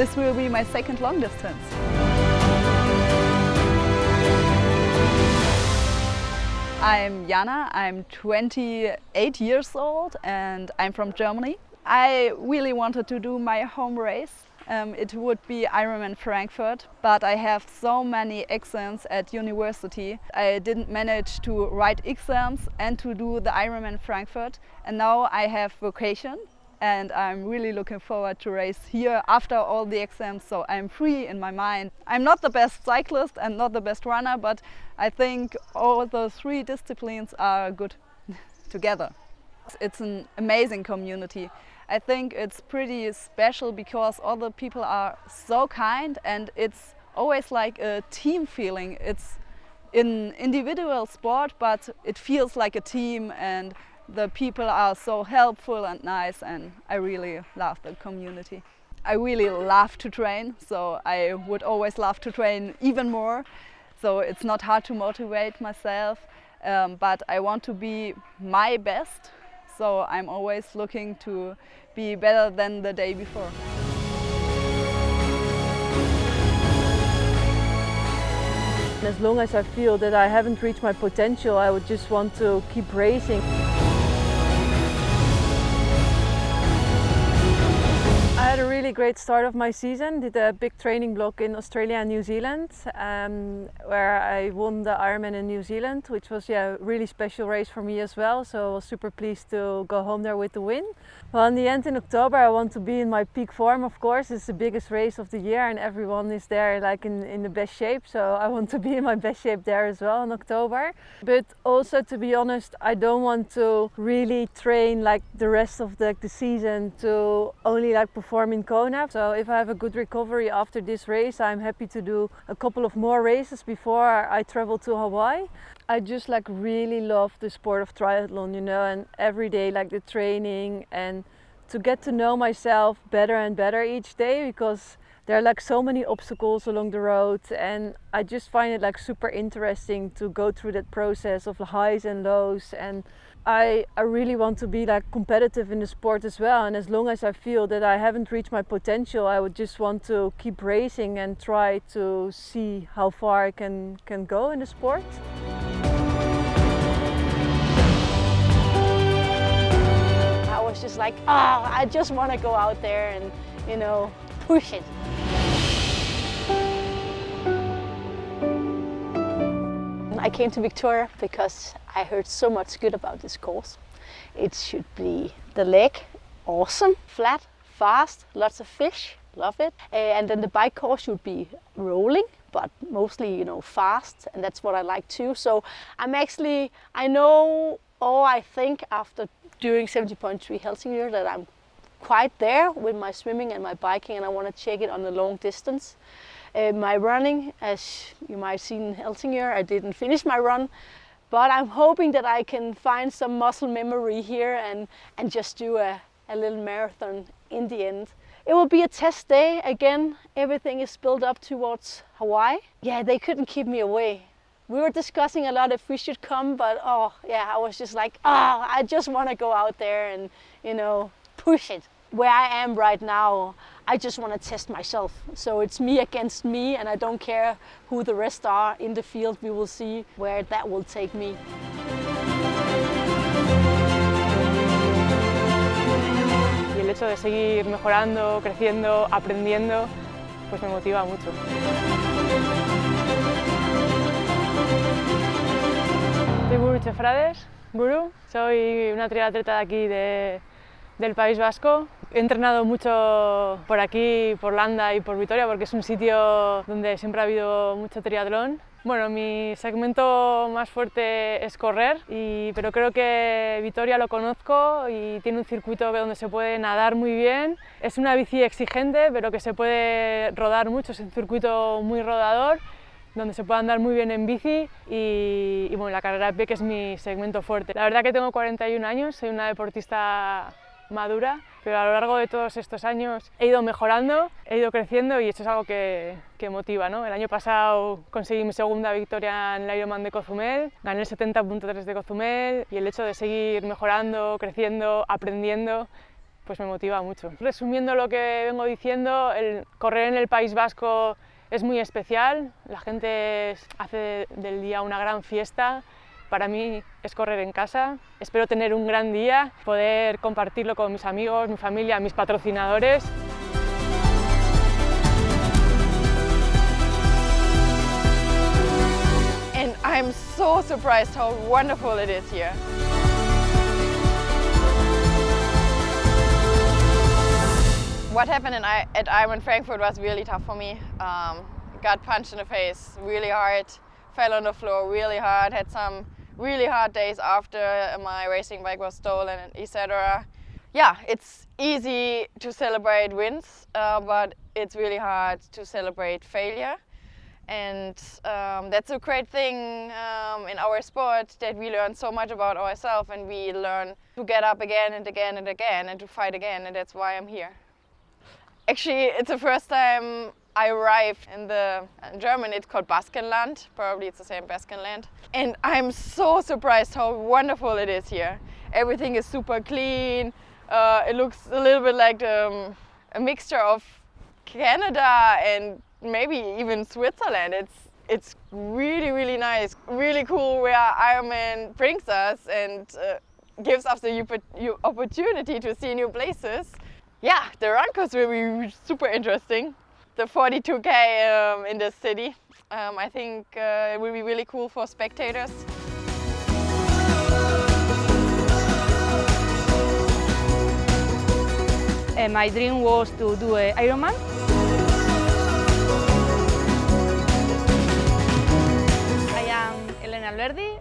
This will be my second long distance. I'm Jana, I'm 28 years old and I'm from Germany. I really wanted to do my home race. It would be Ironman Frankfurt, but I have so many exams at university. I didn't manage to write exams and to do the Ironman Frankfurt, and now I have vacation and I'm really looking forward to race here after all the exams, so I'm free in my mind. I'm not the best cyclist and not the best runner, but I think all the three disciplines are good together. It's an amazing community. I think it's pretty special because all the people are so kind and it's always like a team feeling. It's an individual sport, but it feels like a team and the people are so helpful and nice, and I really love the community. I really love to train, so I would always love to train even more. So it's not hard to motivate myself, but I want to be my best. So I'm always looking to be better than the day before. As long as I feel that I haven't reached my potential, I would just want to keep racing. I had a really great start of my season, did a big training block in Australia and New Zealand, where I won the Ironman in New Zealand, which was a really special race for me as well, so I was super pleased to go home there with the win. Well, in the end, in October, I want to be in my peak form, of course. It's the biggest race of the year and everyone is there like in the best shape, so I want to be in my best shape there as well in October. But also, to be honest, I don't want to really train like the rest of the season to only like perform in Kona. So if I have a good recovery after this race, I'm happy to do a couple of more races before I travel to Hawaii. I just like really love the sport of triathlon, you know, and every day like the training and to get to know myself better and better each day, because there are like so many obstacles along the road and I just find it like super interesting to go through that process of the highs and lows, and I really want to be like competitive in the sport as well, and as long as I feel that I haven't reached my potential, I would just want to keep racing and try to see how far I can go in the sport. I was just like, I just want to go out there and, you know, push it. I came to Victoria because I heard so much good about this course. It should be the lake, awesome, flat, fast, lots of fish, love it. And then the bike course should be rolling, but mostly, you know, fast, and that's what I like too. So I know, or I think after doing 70.3 Helsingør that I'm quite there with my swimming and my biking, and I want to check it on the long distance. My running, as you might have seen in Helsingør, I didn't finish my run, but I'm hoping that I can find some muscle memory here and just do a little marathon in the end. It will be a test day again. Everything is built up towards Hawaii. Yeah, they couldn't keep me away. We were discussing a lot if we should come, but I was just like, I just want to go out there and, you know, push it. Where I am right now, I just want to test myself. So it's me against me, and I don't care who the rest are in the field. We will see where that will take me. Y el hecho de seguir mejorando, creciendo, aprendiendo, pues me motiva mucho. Soy Guru Chefrades, soy una triatleta de aquí del País Vasco. He entrenado mucho por aquí, por Landa y por Vitoria, porque es un sitio donde siempre ha habido mucho triatlón. Bueno, mi segmento más fuerte es correr, pero creo que Vitoria lo conozco y tiene un circuito donde se puede nadar muy bien. Es una bici exigente, pero que se puede rodar mucho, es un circuito muy rodador, donde se puede andar muy bien en bici y bueno, la carrera a pie, que es mi segmento fuerte. La verdad que tengo 41 años, soy una deportista madura, pero a lo largo de todos estos años he ido mejorando, he ido creciendo y eso es algo que motiva, ¿no? El año pasado conseguí mi segunda victoria en el Ironman de Cozumel, gané el 70.3 de Cozumel y el hecho de seguir mejorando, creciendo, aprendiendo, pues me motiva mucho. Resumiendo lo que vengo diciendo, el correr en el País Vasco es muy especial, la gente hace del día una gran fiesta. Para mí es correr en casa. Espero tener un gran día, poder compartirlo con mis amigos, mi familia, mis patrocinadores. And I'm so surprised how wonderful it is here. What happened at Ironman Frankfurt was really tough for me. Got punched in the face really hard, fell on the floor really hard, had some really hard days after my racing bike was stolen, etc. Yeah, it's easy to celebrate wins, but it's really hard to celebrate failure. And that's a great thing in our sport, that we learn so much about ourselves, and we learn to get up again and again and again and to fight again, and that's why I'm here. Actually, it's the first time I arrived in German, it's called Baskenland, probably it's the same Baskenland. And I'm so surprised how wonderful it is here. Everything is super clean, it looks a little bit like a mixture of Canada and maybe even Switzerland. It's really, really nice, really cool where Ironman brings us and gives us the opportunity to see new places. Yeah, the run course will be super interesting. The 42K in the city, I think it will be really cool for spectators. My dream was to do an Ironman. I am Elena Alberdi,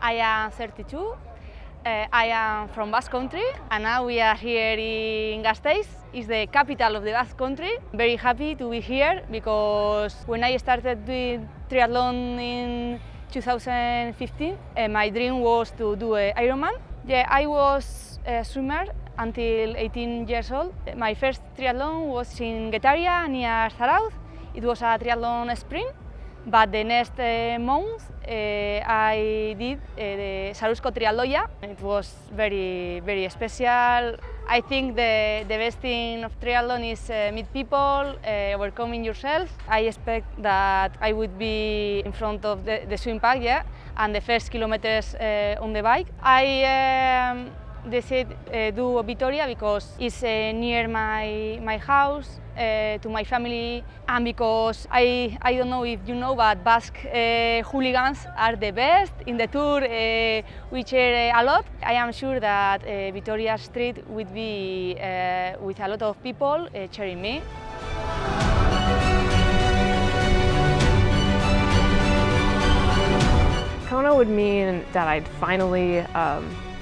I am 32. I am from Basque Country, and now we are here in Gasteiz. It's the capital of the Basque Country. Very happy to be here because when I started doing triathlon in 2015, my dream was to do an Ironman. Yeah, I was a swimmer until 18 years old. My first triathlon was in Getaria near Zarauz. It was a triathlon sprint. But the next month I did the Saruzko Triatloia. It was very, very special. I think the best thing of triathlon is meet people, overcoming yourself. I expect that I would be in front of the swim pack, yeah, and the first kilometers on the bike. I decided do Vitoria because it's near my house, to my family, and because I don't know if you know, but Basque hooligans are the best in the tour. We cheer a lot. I am sure that Vitoria Street would be with a lot of people cheering me. Kona would mean that I'd finally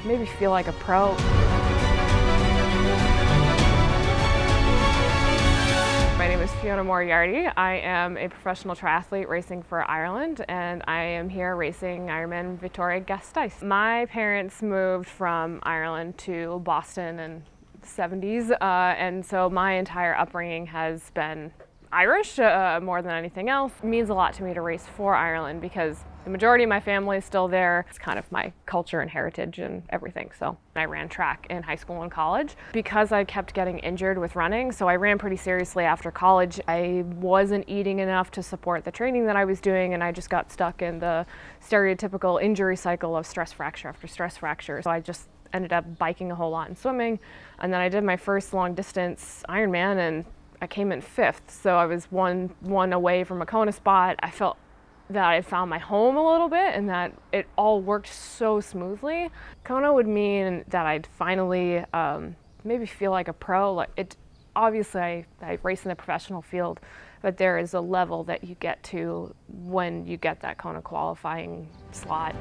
maybe feel like a pro. My name is Fiona Moriarty. I am a professional triathlete racing for Ireland, and I am here racing Ironman Vitoria-Gasteiz. My parents moved from Ireland to Boston in the 70s, and so my entire upbringing has been Irish more than anything else. It means a lot to me to race for Ireland because the majority of my family is still there. It's kind of my culture and heritage and everything. So I ran track in high school and college because I kept getting injured with running. So I ran pretty seriously after college. I wasn't eating enough to support the training that I was doing, and I just got stuck in the stereotypical injury cycle of stress fracture after stress fracture. So I just ended up biking a whole lot and swimming. And then I did my first long distance Ironman, and I came in 5th. So I was one away from a Kona spot. I felt that I found my home a little bit and that it all worked so smoothly. Kona would mean that I'd finally maybe feel like a pro. Like it, obviously I race in a professional field, but there is a level that you get to when you get that Kona qualifying slot.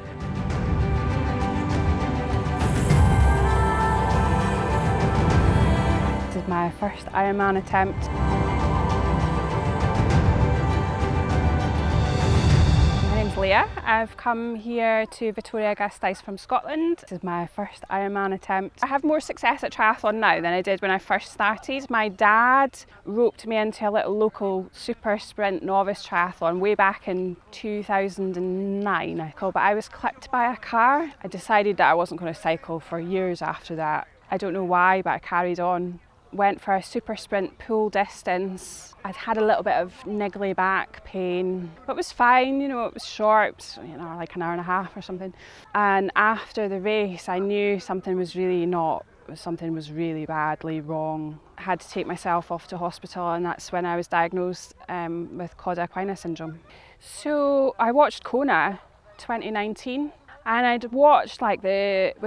This is my first Ironman attempt. My name's Leah. I've come here to Vitoria-Gasteiz from Scotland. This is my first Ironman attempt. I have more success at triathlon now than I did when I first started. My dad roped me into a little local super sprint novice triathlon way back in 2009, but I was clipped by a car. I decided that I wasn't going to cycle for years after that. I don't know why, but I carried on. Went for a super sprint pool distance. I'd had a little bit of niggly back pain, but it was fine, you know, it was short, you know, like an hour and a half or something. And after the race, I knew something was really badly wrong. I had to take myself off to hospital, and that's when I was diagnosed with cauda equina syndrome. So I watched Kona 2019. And I'd watched with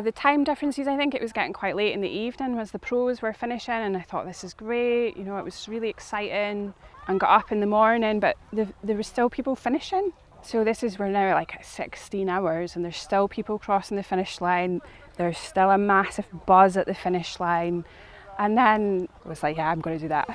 the time differences, I think it was getting quite late in the evening as the pros were finishing, and I thought, this is great, you know, it was really exciting, and got up in the morning, but there were still people finishing. So we're now like at 16 hours and there's still people crossing the finish line. There's still a massive buzz at the finish line. And then I was like, yeah, I'm going to do that.